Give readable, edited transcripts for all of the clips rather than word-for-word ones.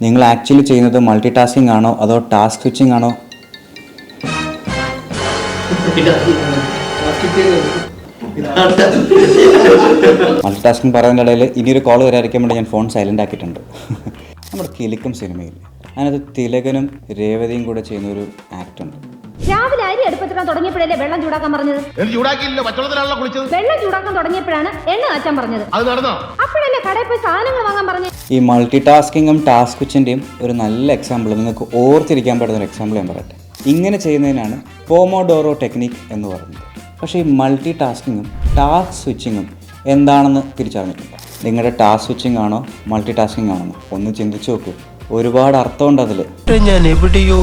നിങ്ങൾ ആക്ച്വലി ചെയ്യുന്നത് multi tasking ആണോ അതോ ടാസ്ക് സ്വിച്ചിങ് ആണോ? മൾട്ടി ടാസ്കിംഗ് പറയുന്ന ഇടയിൽ ഇനിയൊരു കോൾ വരാതിരിക്കാൻ വേണ്ടി ഞാൻ ഫോൺ സൈലൻ്റ് ആക്കിയിട്ടുണ്ട്. നമ്മുടെ കിലുക്കം സിനിമയിൽ അതിനകത്ത് തിലകനും രേവതിയും കൂടെ ചെയ്യുന്ന ഒരു ആക്ട് ഉണ്ട്. രാവിലെ അരി അടുപ്പത്തിടാൻ തുടങ്ങിയപ്പോഴല്ലേ വെള്ളം ചൂടാക്കാൻ പറഞ്ഞത്? വെള്ളം ചൂടാക്കാൻ തുടങ്ങിയപ്പോഴാണ് എണ്ണ കാച്ചാൻ പറഞ്ഞത്. അപ്പോഴല്ലേ കടയിൽ പോയി സാധനങ്ങൾ വാങ്ങാൻ പറഞ്ഞത്. ഈ മൾട്ടി ടാസ്കിങ്ങും ടാസ്ക് സ്വിച്ചിൻ്റെയും ഒരു നല്ല എക്സാമ്പിൾ, നിങ്ങൾക്ക് ഓർത്തിരിക്കാൻ പറ്റുന്ന ഒരു എക്സാമ്പിൾ ഞാൻ പറയട്ടെ. ഇങ്ങനെ ചെയ്യുന്നതിനാണ് പോമോഡോറോ ടെക്നിക് എന്ന് പറയുന്നത്. പക്ഷേ ഈ മൾട്ടി ടാസ്കിങ്ങും ടാസ്ക് സ്വിച്ചിങ്ങും എന്താണെന്ന് തിരിച്ചറിഞ്ഞിട്ടില്ല. നിങ്ങളുടെ ടാസ്ക് സ്വിച്ചിങ് ആണോ മൾട്ടി ടാസ്കിംഗ് ആണോ ഒന്ന് ചിന്തിച്ചു നോക്കൂ. ഒരുപാട് അർത്ഥമുണ്ട് അതിൽ. ഞാൻ എവിടെയോ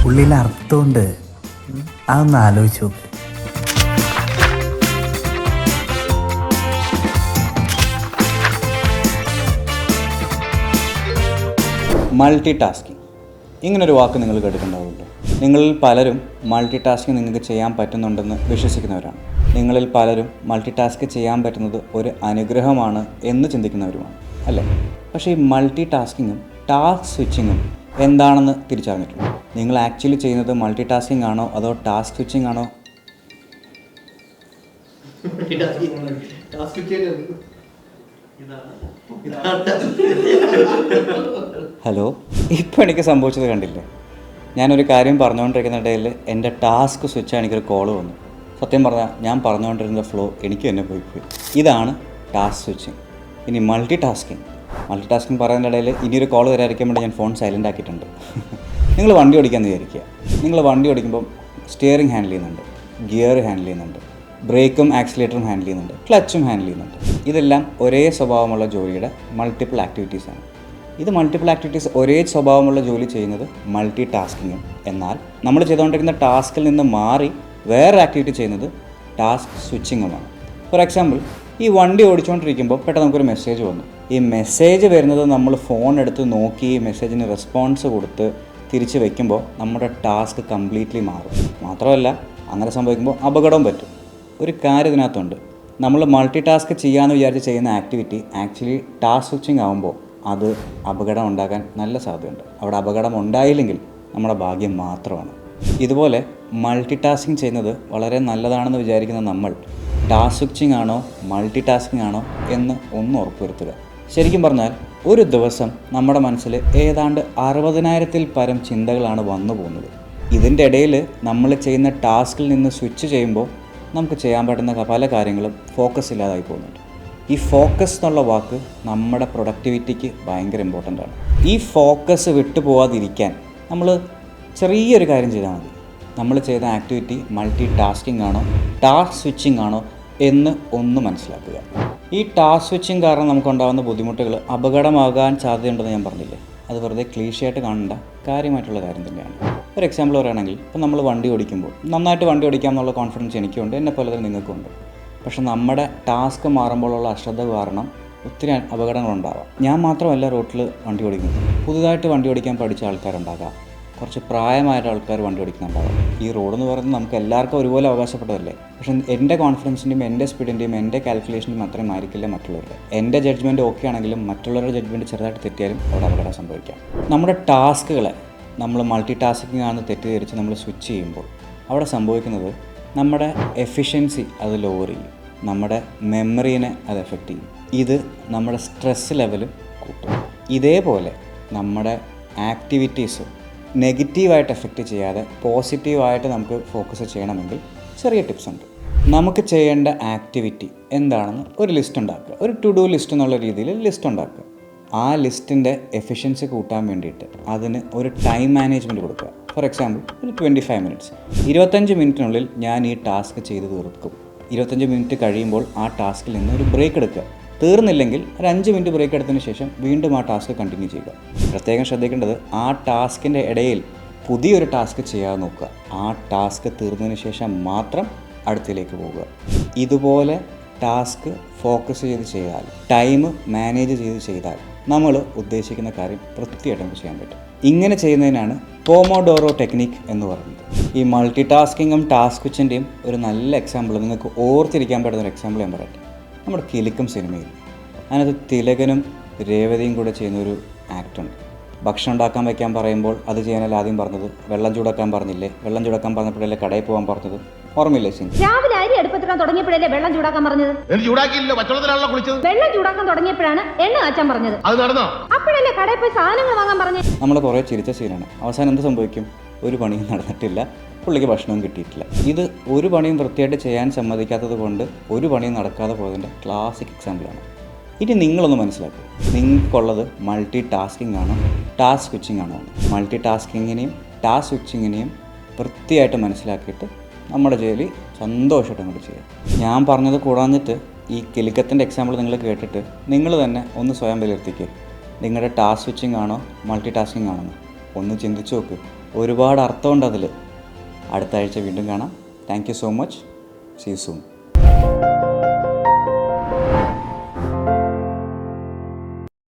ഉള്ളിൽ അർത്ഥമുണ്ട്, അതൊന്ന് ആലോചിച്ച് നോക്ക്. മൾട്ടി ടാസ്കിങ്, ഇങ്ങനൊരു വാക്ക് നിങ്ങൾ കേട്ടിട്ടുണ്ടാവുമല്ലോ. നിങ്ങളിൽ പലരും മൾട്ടി ടാസ്കിങ് നിങ്ങൾക്ക് ചെയ്യാൻ പറ്റുന്നുണ്ടെന്ന് വിശ്വസിക്കുന്നവരാണ്. നിങ്ങളിൽ പലരും മൾട്ടി ടാസ്ക് ചെയ്യാൻ പറ്റുന്നത് ഒരു അനുഗ്രഹമാണ് എന്ന് ചിന്തിക്കുന്നവരുമാണ്, അല്ലേ? പക്ഷേ ഈ മൾട്ടി ടാസ്കിങ്ങും ടാസ്ക് സ്വിച്ചിങ്ങും എന്താണെന്ന് തിരിച്ചറിഞ്ഞിട്ടുണ്ട്. നിങ്ങൾ ആക്ച്വലി ചെയ്യുന്നത് മൾട്ടി ടാസ്കിംഗ് ആണോ അതോ ടാസ്ക് സ്വിച്ചിങ് ആണോ? ഹലോ, ഇപ്പോൾ എനിക്ക് സംഭവിച്ചത് കണ്ടില്ലേ? ഞാനൊരു കാര്യം പറഞ്ഞുകൊണ്ടിരിക്കുന്നിടയിൽ എൻ്റെ ടാസ്ക് സ്വിച്ചാണ്, എനിക്കൊരു കോള് വന്നു. സത്യം പറഞ്ഞാൽ ഞാൻ പറഞ്ഞുകൊണ്ടിരുന്ന ഫ്ലോ എനിക്ക് തന്നെ പോയി. ഇതാണ് ടാസ്ക് സ്വിച്ചിങ്. ഇനി മൾട്ടി ടാസ്കിങ് പറയുന്നതിനിടയിൽ ഇനിയൊരു കോൾ വരാതിരിക്കാൻ വേണ്ടി ഞാൻ ഫോൺ സൈലൻ്റ് ആക്കിയിട്ടുണ്ട്. നിങ്ങൾ വണ്ടി ഓടിക്കാമെന്ന് വിചാരിക്കുക. നിങ്ങൾ വണ്ടി ഓടിക്കുമ്പം സ്റ്റിയറിംഗ് ഹാൻഡിൽ ചെയ്യുന്നുണ്ട്, ഗിയർ ഹാൻഡിൽ ചെയ്യുന്നുണ്ട്, ബ്രേക്കും ആക്സിലേറ്ററും ഹാൻഡിൽ ചെയ്യുന്നുണ്ട്, ക്ലച്ചും ഹാൻഡിൽ ചെയ്യുന്നുണ്ട്. ഇതെല്ലാം ഒരേ സ്വഭാവമുള്ള ജോലിയുടെ മൾട്ടിപ്പിൾ ആക്ടിവിറ്റീസാണ്. ഇത് മൾട്ടിപ്പിൾ ആക്ടിവിറ്റീസ് ഒരേ സ്വഭാവമുള്ള ജോലി ചെയ്യുന്നത് മൾട്ടി ടാസ്കിങ്ങും. എന്നാൽ നമ്മൾ ചെയ്തുകൊണ്ടിരിക്കുന്ന ടാസ്കിൽ നിന്ന് മാറി വേറെ ആക്ടിവിറ്റി ചെയ്യുന്നത് ടാസ്ക് സ്വിച്ചിങ്ങുമാണ്. ഫോർ എക്സാമ്പിൾ, ഈ വണ്ടി ഓടിച്ചുകൊണ്ടിരിക്കുമ്പോൾ പെട്ടെന്ന് നമുക്കൊരു മെസ്സേജ് വന്നു. ഈ മെസ്സേജ് വരുന്നത് നമ്മൾ ഫോൺ എടുത്ത് നോക്കി ഈ മെസ്സേജിന് റെസ്പോൺസ് കൊടുത്ത് തിരിച്ച് വയ്ക്കുമ്പോൾ നമ്മുടെ ടാസ്ക് കംപ്ലീറ്റ്ലി മാറും. മാത്രമല്ല, അങ്ങനെ സംഭവിക്കുമ്പോൾ അപകടവും പറ്റും. ഒരു കാര്യം ഇതിനകത്തുണ്ട്, നമ്മൾ മൾട്ടി ടാസ്ക് ചെയ്യാമെന്ന് വിചാരിച്ച് ചെയ്യുന്ന ആക്ടിവിറ്റി ആക്ച്വലി ടാസ്ക് സ്വിച്ചിങ് ആകുമ്പോൾ അത് അപകടം ഉണ്ടാകാൻ നല്ല സാധ്യതയുണ്ട്. അവിടെ അപകടം ഉണ്ടായില്ലെങ്കിൽ നമ്മുടെ ഭാഗ്യം മാത്രമാണ്. ഇതുപോലെ മൾട്ടി ടാസ്കിങ് ചെയ്യുന്നത് വളരെ നല്ലതാണെന്ന് വിചാരിക്കുന്ന നമ്മൾ ടാസ്ക് സ്വിച്ചിങ് ആണോ മൾട്ടി ടാസ്കിങ് ആണോ എന്ന് ഒന്ന് ഉറപ്പുവരുത്തുക. ശരിക്കും പറഞ്ഞാൽ ഒരു ദിവസം നമ്മുടെ മനസ്സിൽ ഏതാണ്ട് 60,000-ൽ പരം ചിന്തകളാണ് വന്നു പോകുന്നത്. ഇതിൻ്റെ ഇടയിൽ നമ്മൾ ചെയ്യുന്ന ടാസ്കിൽ നിന്ന് സ്വിച്ച് ചെയ്യുമ്പോൾ നമുക്ക് ചെയ്യാൻ പറ്റുന്ന പല കാര്യങ്ങളും ഫോക്കസ് ഇല്ലാതായി പോകുന്നുണ്ട്. ഈ ഫോക്കസ് എന്നുള്ള വാക്ക് നമ്മുടെ പ്രൊഡക്ടിവിറ്റിക്ക് ഭയങ്കര ഇമ്പോർട്ടൻ്റ് ആണ്. ഈ ഫോക്കസ് വിട്ടു പോവാതിരിക്കാൻ നമ്മൾ ചെറിയൊരു കാര്യം ചെയ്താൽ മതി. നമ്മൾ ചെയ്ത ആക്ടിവിറ്റി മൾട്ടി ടാസ്കിംഗ് ആണോ ടാസ്ക് സ്വിച്ചിങ് ആണോ എന്ന് ഒന്ന് മനസ്സിലാക്കുക. ഈ ടാസ്ക് സ്വിച്ചിങ് കാരണം നമുക്കുണ്ടാകുന്ന ബുദ്ധിമുട്ടുകൾ അപകടമാകാൻ സാധ്യതയുണ്ടെന്ന് ഞാൻ പറഞ്ഞില്ലേ, അത് വെറുതെ ക്ലീഷയായിട്ട് കാണേണ്ട കാര്യമായിട്ടുള്ള കാര്യം തന്നെയാണ്. ഒരു എക്സാമ്പിൾ പറയുകയാണെങ്കിൽ, ഇപ്പോൾ നമ്മൾ വണ്ടി ഓടിക്കുമ്പോൾ നന്നായിട്ട് വണ്ടി ഓടിക്കാം എന്നുള്ള കോൺഫിഡൻസ് എനിക്കുണ്ട്, എന്നെ പോലെ തന്നെ നിങ്ങൾക്കുണ്ട്. പക്ഷെ നമ്മുടെ ടാസ്ക് മാറുമ്പോഴുള്ള അശ്രദ്ധ കാരണം ഒത്തിരി അപകടങ്ങളുണ്ടാവാം. ഞാൻ മാത്രമല്ല റോട്ടിൽ വണ്ടി ഓടിക്കുന്നത്, പുതുതായിട്ട് വണ്ടി ഓടിക്കാൻ പഠിച്ച ആൾക്കാരുണ്ടാകാം, കുറച്ച് പ്രായമായ ആൾക്കാർ വണ്ടി ഓടിക്കുന്നുണ്ടാകാം. ഈ റോഡെന്ന് പറയുന്നത് നമുക്ക് എല്ലാവർക്കും ഒരുപോലെ അവകാശപ്പെട്ടതല്ലേ. പക്ഷേ എൻ്റെ കോൺഫിഡൻസിൻ്റെയും എൻ്റെ സ്പീഡിൻ്റെയും എൻ്റെ കാൽക്കുലേഷൻ്റെയും അത്രയും ആയിരിക്കില്ല മറ്റുള്ളവരുടെ. എൻ്റെ ജഡ്ജ്മെൻറ്റ് ഓക്കെ ആണെങ്കിലും മറ്റുള്ളവരുടെ ജഡ്ജ്മെൻറ്റ് ചെറുതായിട്ട് തെറ്റിയാലും അവിടെ അപകടം സംഭവിക്കാം. നമ്മുടെ ടാസ്കുകളെ നമ്മൾ മൾട്ടി ടാസ്കിംഗ് ആണെന്ന് തെറ്റിദ്ധരിച്ച് നമ്മൾ സ്വിച്ച് ചെയ്യുമ്പോൾ അവിടെ സംഭവിക്കുന്നത് നമ്മുടെ എഫിഷ്യൻസി അത് ലോവർ ചെയ്യും, നമ്മുടെ മെമ്മറീനെ അത് എഫക്റ്റ് ചെയ്യും. ഇത് നമ്മുടെ സ്ട്രെസ് ലെവൽ കൂട്ടും. ഇതേപോലെ നമ്മുടെ ആക്ടിവിറ്റീസ് നെഗറ്റീവായിട്ട് എഫക്റ്റ് ചെയ്യാതെ പോസിറ്റീവായിട്ട് നമുക്ക് ഫോക്കസ് ചെയ്യണമെങ്കിൽ ചെറിയ ടിപ്സ് ഉണ്ട്. നമുക്ക് ചെയ്യേണ്ട ആക്ടിവിറ്റി എന്താണെന്ന് ഒരു ലിസ്റ്റ് ഉണ്ടാക്കുക. ഒരു ടു ഡു ലിസ്റ്റ് എന്നുള്ള രീതിയിൽ ലിസ്റ്റ് ഉണ്ടാക്കുക. ആ ലിസ്റ്റിൻ്റെ എഫിഷ്യൻസി കൂട്ടാൻ വേണ്ടിയിട്ട് അതിന് ഒരു ടൈം മാനേജ്മെൻറ്റ് കൊടുക്കുക. ഫോർ എക്സാമ്പിൾ, ഒരു 25 മിനിറ്റ്സ്, 25 മിനിറ്റിനുള്ളിൽ ഞാൻ ഈ ടാസ്ക് ചെയ്ത് തീർക്കും. 25 മിനിറ്റ് കഴിയുമ്പോൾ ആ ടാസ്കിൽ നിന്ന് ഒരു ബ്രേക്ക് എടുക്കുക. തീർന്നില്ലെങ്കിൽ ഒരു 5 മിനിറ്റ് ബ്രേക്ക് എടുത്തതിന് ശേഷം വീണ്ടും ആ ടാസ്ക് കണ്ടിന്യൂ ചെയ്യുക. പ്രത്യേകം ശ്രദ്ധിക്കേണ്ടത്, ആ ടാസ്കിൻ്റെ ഇടയിൽ പുതിയൊരു ടാസ്ക് ചെയ്യാതെ നോക്കുക. ആ ടാസ്ക് തീർന്നതിന് ശേഷം മാത്രം അടുത്തിലേക്ക് പോവുക. ഇതുപോലെ ടാസ്ക് ഫോക്കസ് ചെയ്ത് ചെയ്താൽ, ടൈം മാനേജ് ചെയ്ത് ചെയ്താൽ നമ്മൾ ഉദ്ദേശിക്കുന്ന കാര്യം വൃത്തിയായിട്ട് നമുക്ക് ചെയ്യാൻ പറ്റും. ഇങ്ങനെ ചെയ്യുന്നതിനാണ് പോമോഡോറോ ടെക്നിക് എന്ന് പറയുന്നത്. ഈ മൾട്ടി ടാസ്കിങ്ങും ടാസ്ക് സ്വിച്ചിൻ്റെയും ഒരു നല്ല എക്സാമ്പിൾ, നിങ്ങൾക്ക് ഓർത്തിരിക്കാൻ പറ്റുന്ന ഒരു എക്സാമ്പിൾ ഞാൻ പറയട്ടെ. നമ്മുടെ കിലുക്കം സിനിമയിൽ അതിനകത്ത് തിലകനും രേവതിയും കൂടെ ചെയ്യുന്നൊരു ആക്ട് ഉണ്ട്. ഭക്ഷണം ഉണ്ടാക്കാൻ വയ്ക്കാൻ പറയുമ്പോൾ അത് ചെയ്യാനല്ല ആദ്യം പറഞ്ഞത്. വെള്ളം ചൂടാക്കാൻ പറഞ്ഞില്ലേ? വെള്ളം ചൂടാക്കാൻ പറഞ്ഞപ്പോഴല്ലേ കടയിൽ പോകാൻ പറഞ്ഞത്? ഓർമ്മയില്ലേ സിൻ? രാവിലെ അരി അടുപ്പത്തിടാൻ തുടങ്ങിയപ്പോഴല്ലേ വെള്ളം ചൂടാക്കാൻ പറഞ്ഞത്? വെള്ളം ചൂടാക്കാൻ തുടങ്ങിയപ്പോഴാണ് എണ്ണ കാച്ചാൻ പറഞ്ഞത്. അപ്പോഴല്ലേ കടയിൽ പോയി സാധനങ്ങൾ വാങ്ങാൻ പറഞ്ഞത്? നമ്മൾ കുറേ ചിരിച്ച സീനാണ്. അവസാനം എന്ത് സംഭവിക്കും? ഒരു പണിയും നടന്നിട്ടില്ല, പുള്ളിക്ക് ഭക്ഷണവും കിട്ടിയിട്ടില്ല. ഇത് ഒരു പണിയും വൃത്തിയായിട്ട് ചെയ്യാൻ സമ്മതിക്കാത്തത് കൊണ്ട് ഒരു പണിയും നടക്കാതെ പോയതിൻ്റെ ക്ലാസിക് എക്സാമ്പിളാണ്. ഇനി നിങ്ങളൊന്ന് മനസ്സിലാക്കുക, നിങ്ങൾക്കുള്ളത് മൾട്ടി ടാസ്കിംഗ് ആണോ ടാസ്ക് സ്വിച്ചിങ് ആണോ? മൾട്ടി ടാസ്കിങ്ങിനെയും ടാസ്ക് സ്വിച്ചിങ്ങിനെയും വൃത്തിയായിട്ട് മനസ്സിലാക്കിയിട്ട് നമ്മുടെ ജോലി സന്തോഷമായിട്ട് അങ്ങോട്ട് ചെയ്യാം. ഞാൻ പറഞ്ഞത് കൂടാഞ്ഞിട്ട് ഈ കിലുക്കത്തിൻ്റെ എക്സാമ്പിൾ നിങ്ങൾ കേട്ടിട്ട് നിങ്ങൾ തന്നെ ഒന്ന് സ്വയം വിലയിരുത്തിക്കുക. നിങ്ങളുടെ ടാസ്ക് സ്വിച്ചിങ് ആണോ മൾട്ടി ടാസ്കിംഗ് ആണോ? ഒന്ന് ചിന്തിച്ച് നോക്ക്. ഒരുപാട് അർത്ഥമുണ്ട് അതിൽ. അടുത്ത ആഴ്ച വീണ്ടും കാണാം. Thank you so much. See you soon.